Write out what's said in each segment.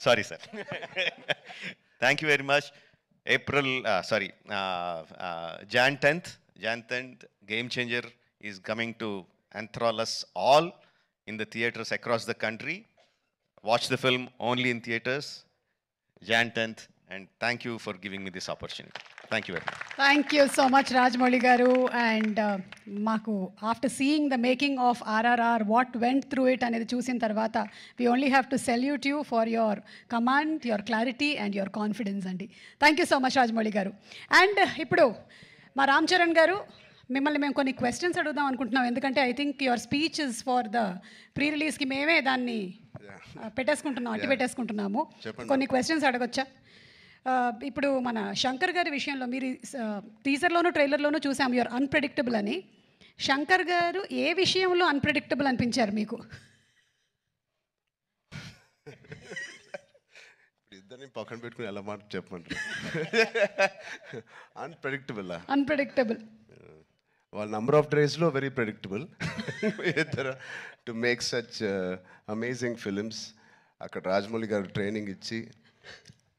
Sorry, sir. Thank you very much. Jan 10th, Game Changer is coming to enthrall us all in the theaters across the country. Watch the film only in theaters, Jan 10th, and thank you for giving me this opportunity. Thank you very much. Thank you so much, Rajmouli Garu. And Maku, after seeing the making of RRR, what went through it, and choosing Tarvata, we only have to salute you for your command, your clarity, and your confidence, Andy. Thank you so much, Rajmouli Garu. And ఇప్పుడు మా రామ్ చరణ్ గారు మిమ్మల్ని మేము కొన్ని questions అడుగుదాం అనుకుంటున్నాం, ఎందుకంటే I think your speech is for the pre రిలీజ్కి మేమే దాన్ని పెట్టేసుకుంటున్నాం, అట్టి పెట్టేసుకుంటున్నాము. కొన్ని క్వశ్చన్స్ అడగొచ్చా? ఇప్పుడు మన శంకర్ గారి విషయంలో మీరు టీజర్లోనూ ట్రైలర్లోనూ చూసాం యూఆర్ అన్ప్రెడిక్టబుల్ అని. శంకర్ గారు ఏ విషయంలో అన్ప్రెడిక్టబుల్ అనిపించారు మీకు? ఇద్దరిని పక్కన పెట్టుకుని ఎలా మాట చెప్పమంటారు? అన్ప్రెడిక్టబుల్ వాళ్ళ నంబర్ ఆఫ్ డేస్లో వెరీ ప్రెడిక్టబుల్ ఇద్దరు to make such amazing films. అక్కడ రాజమౌళి గారు ట్రైనింగ్ ఇచ్చి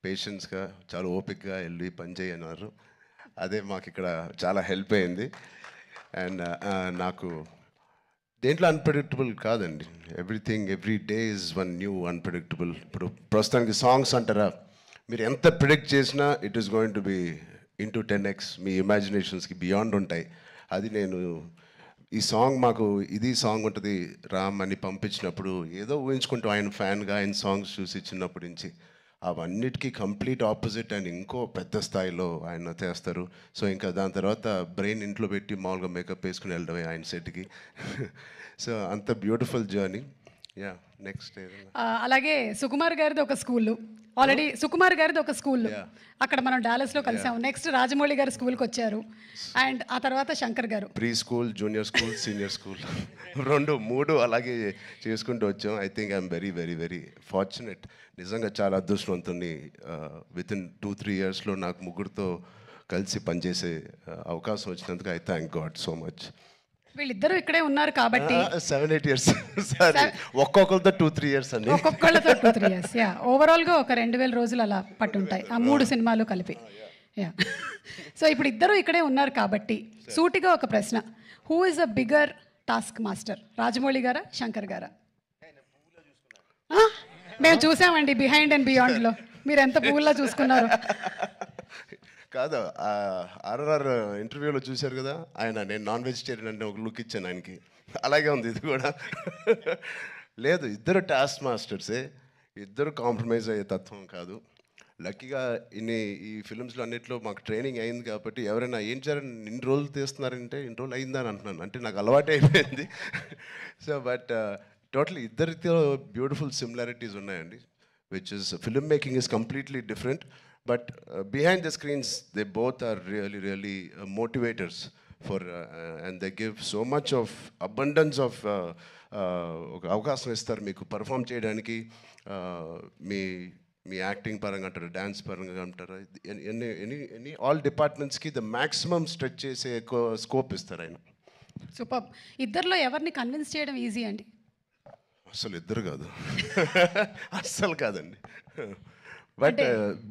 పేషెన్స్గా చాలా ఓపిక్గా వెళ్ళి పనిచేయి అన్నారు. అదే మాకు ఇక్కడ చాలా హెల్ప్ అయింది. అండ్ నాకు దేంట్లో అన్ప్రెడిక్టబుల్ కాదండి, everything every day is one new unpredictable. ఇప్పుడు ప్రస్తుతానికి సాంగ్స్ అంటారా, మీరు ఎంత ప్రిడిక్ట్ చేసినా it is going to be into 10x, మీ ఇమాజినేషన్స్కి బియాండ్ ఉంటాయి. అది నేను ఈ సాంగ్ మాకు ఇది సాంగ్ ఉంటుంది రామ్ అని పంపించినప్పుడు ఏదో ఊహించుకుంటూ ఆయన ఫ్యాన్గా ఆయన సాంగ్స్ చూసి చిన్నప్పటి నుంచి అవన్నిటికీ కంప్లీట్ ఆపోజిట్ అండ్ ఇంకో పెద్ద స్థాయిలో ఆయన చేస్తారు. సో ఇంకా దాని తర్వాత బ్రెయిన్ ఇంట్లో పెట్టి మామూలుగా మేకప్ వేసుకుని వెళ్ళడమే ఆయన సెట్కి. సో అంత బ్యూటిఫుల్ జర్నీ. యా నెక్స్ట్ అలాగే సుకుమార్ గారిది ఒక స్కూల్, ఆల్రెడీ సుకుమార్ గారిది ఒక స్కూల్ అక్కడ మనం డాలస్లో కలిసాము. నెక్స్ట్ రాజమౌళి గారు స్కూల్కి వచ్చారు, అండ్ ఆ తర్వాత శంకర్ గారు pre school, junior school, senior school 2-3 అలాగే చేసుకుంటూ వచ్చాం. I think I'm very very very fortunate. నిజంగా చాలా అదృష్టవంతుని. వితిన్ 2-3 ఇయర్స్లో నాకు ముగ్గురితో కలిసి పనిచేసే అవకాశం వచ్చినందుకు I thank God so much. వీళ్ళిద్దరూ ఇక్కడే ఉన్నారు కాబట్టి 7-8 ఇయర్స్ ఒక్కొక్కరితో 2-3 ఇయర్స్ అండి, ఒక్కొక్కళ్ళతో 2-3 ఇయర్స్. యా ఓవరాల్గా ఒక 2000 రోజులు అలా పట్టుంటాయి ఆ 3 సినిమాలు కలిపి. యా సో ఇప్పుడు ఇద్దరు ఇక్కడే ఉన్నారు కాబట్టి సూటిగా ఒక ప్రశ్న, who is a bigger task master, Rajamouli గారా శంకర్ గారా? మేము చూసామండి బిహైండ్ అండ్ బియాండ్లో మీరు ఎంత పువ్వుల్లా చూసుకున్నారు. కాదు, ఆర్ఆర్ ఇంటర్వ్యూలో చూశారు కదా ఆయన, నేను నాన్ వెజిటేరియన్ అంటే ఒక లుక్ ఇచ్చాను ఆయనకి, అలాగే ఉంది ఇది కూడా. లేదు, ఇద్దరు టాస్క్ మాస్టర్సే, ఇద్దరు కాంప్రమైజ్ అయ్యే తత్వం కాదు. లక్కీగా ఈ ఫిల్మ్స్లో అన్నింటిలో మాకు ట్రైనింగ్ అయింది కాబట్టి ఎవరైనా ఏం చేయాలని ఇన్ని రోజులు తీస్తున్నారంటే ఇన్ని రోజులు అయిందని అంటున్నాను, అంటే నాకు అలవాటు అయిపోయింది. సో బట్ టోటలీ ఇద్దరితో బ్యూటిఫుల్ సిమిలారిటీస్ ఉన్నాయండి, which is film making is completely different. But behind the screens, they both are really, really motivators for, and they give so much of abundance of అవకాశం ఇస్తారు మీకు perform చేయడానికి. మీ acting పరంగా అంటారు, dance పరంగా అంటారు, any all డిపార్ట్మెంట్స్కి the maximum stretch చేసే స్కోప్ ఇస్తారు ఆయన. సూపర్. ఇద్దరిలో ఎవరిని కన్విన్స్ చేయడం ఈజీ అండి? అసలు ఇద్దరు కాదు, అస్సలు కాదండి. But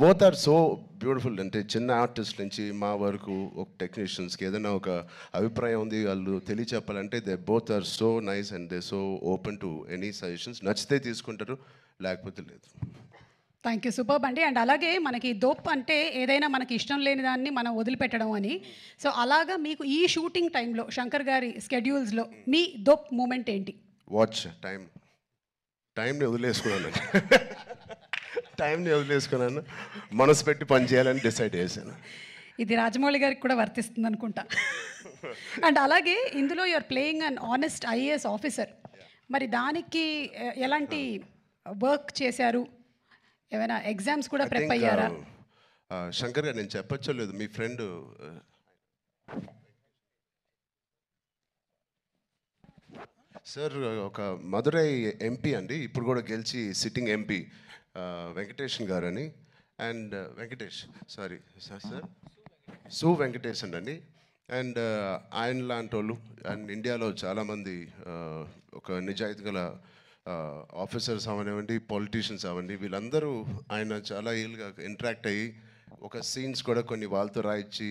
both are so beautiful. అంటే చిన్న ఆర్టిస్ట్ నుంచి మా వరకు ఒక టెక్నీషియన్స్కి ఏదైనా ఒక అభిప్రాయం ఉంది వాళ్ళు తెలియచెప్పాలంటే they both are so nice and they so open to any suggestions. నచ్చితే తీసుకుంటారు, లేకపోతే లేదు. థ్యాంక్ యూ, సూపర్ అండి. అండ్ అలాగే మనకి దోప్ అంటే ఏదైనా మనకి ఇష్టం లేని దాన్ని మనం వదిలిపెట్టడం అని. సో అలాగా మీకు ఈ షూటింగ్ టైంలో శంకర్ గారి స్కెడ్యూల్స్లో మీ దోప్ మూమెంట్ ఏంటి? వాచ్ టైంని వదిలేసుకున్నాను, మనసు పెట్టి పని చేయాలని డిసైడ్ చేశాను. ఇది రాజమౌళి గారికి కూడా వర్తిస్తుంది అనుకుంటా. అండ్ అలాగే ఇందులో you are playing an honest IAS officer, మరి దానికి ఎలాంటి వర్క్ చేశారు? ఏమైనా ఎగ్జామ్స్ కూడా ప్రిపేర్ అయ్యారా? శంకర్ గారు నేను చెప్పచ్చో లేదు, మీ ఫ్రెండ్ సార్ ఒక మదురై ఎంపీ అండి, ఇప్పుడు కూడా గెలిచి సిట్టింగ్ ఎంపీ వెంకటేషన్ గారు అని. అండ్ సార్ సు వెంకటేషన్ అండి. అండ్ ఆయన లాంటి వాళ్ళు అండ్ ఇండియాలో చాలామంది ఒక నిజాయితీ గల ఆఫీసర్స్ అవనివ్వండి, పొలిటీషియన్స్ అవ్వండి, వీళ్ళందరూ ఆయన చాలా ఏళ్ళుగా ఇంటరాక్ట్ అయ్యి ఒక సీన్స్ కూడా కొన్ని వాళ్ళతో రాయించి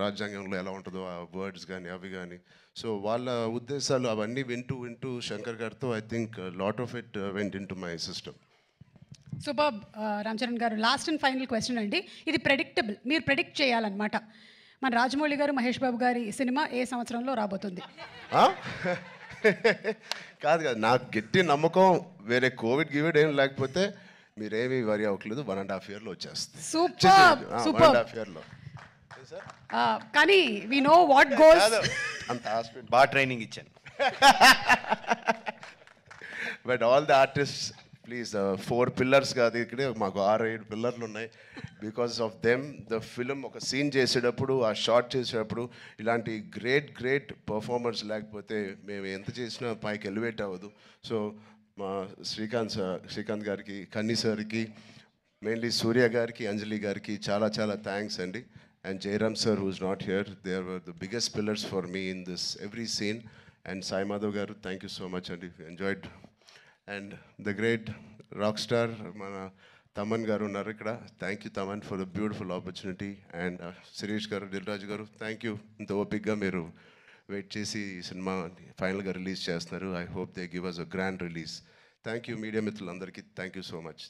రాజ్యాంగంలో ఎలా ఉంటుందో ఆ వర్డ్స్ కానీ అవి కానీ, సో వాళ్ళ ఉద్దేశాలు అవన్నీ వింటూ వింటూ శంకర్ గారితో I think lot of it went into my system. Super Ram Charan గారు. లాస్ట్ అండ్ ఫైనల్ క్వశ్చన్ అండి. ఇది ప్రెడిక్టబుల్, మీరు ప్రెడిక్ట్ చేయాలన్నమాట. మన రాజమౌళి గారు, మహేష్ బాబు గారి సినిమా ఏ సంవత్సరంలో రాబోతుంది? కాదు కాదు, నాకు గట్టి నమ్మకం, వేరే కోవిడ్ ఏం లేకపోతే మీరేమీ వరి అవ్వట్లేదు, 1.5 yearలో వచ్చేస్తుంది. Super super. 1.5 yearలో. కానీ వి నో వాట్ గోస్. అంత హాస్పిటల్ బాగా ట్రైనింగ్ ఇచ్చాను. But all the artist please, 4 pillars కాదు, ఇక్కడే మాకు 6-7 పిల్లర్లు ఉన్నాయి. Because of them the film ఒక సీన్ చేసేటప్పుడు, ఆ షార్ట్ చేసేటప్పుడు ఇలాంటి గ్రేట్ పర్ఫార్మర్స్ లేకపోతే మేము ఎంత చేసినా పైకి ఎలివేట్ అవ్వదు. సో మా శ్రీకాంత్ గారికి, కన్నీ సార్కి, మెయిన్లీ సూర్య గారికి, అంజలి గారికి చాలా థ్యాంక్స్ అండి. And Jayaram sir who's not here, they are the biggest pillars for me in this every scene. And Sai Madhav garu, thank you so much అండి, enjoyed. And the great rock star మన తమన్ గారు ఉన్నారు ఇక్కడ, thank you Thaman for the beautiful opportunity. And Shirish garu, Dil రాజు గారు, thank you, ఇంత ఓపిక్గా మీరు wait చేసి ఈ సినిమా ఫైనల్గా రిలీజ్ చేస్తున్నారు. I hope they give us a grand release. Thank you media మిత్రులందరికీ, థ్యాంక్ యూ సో మచ్.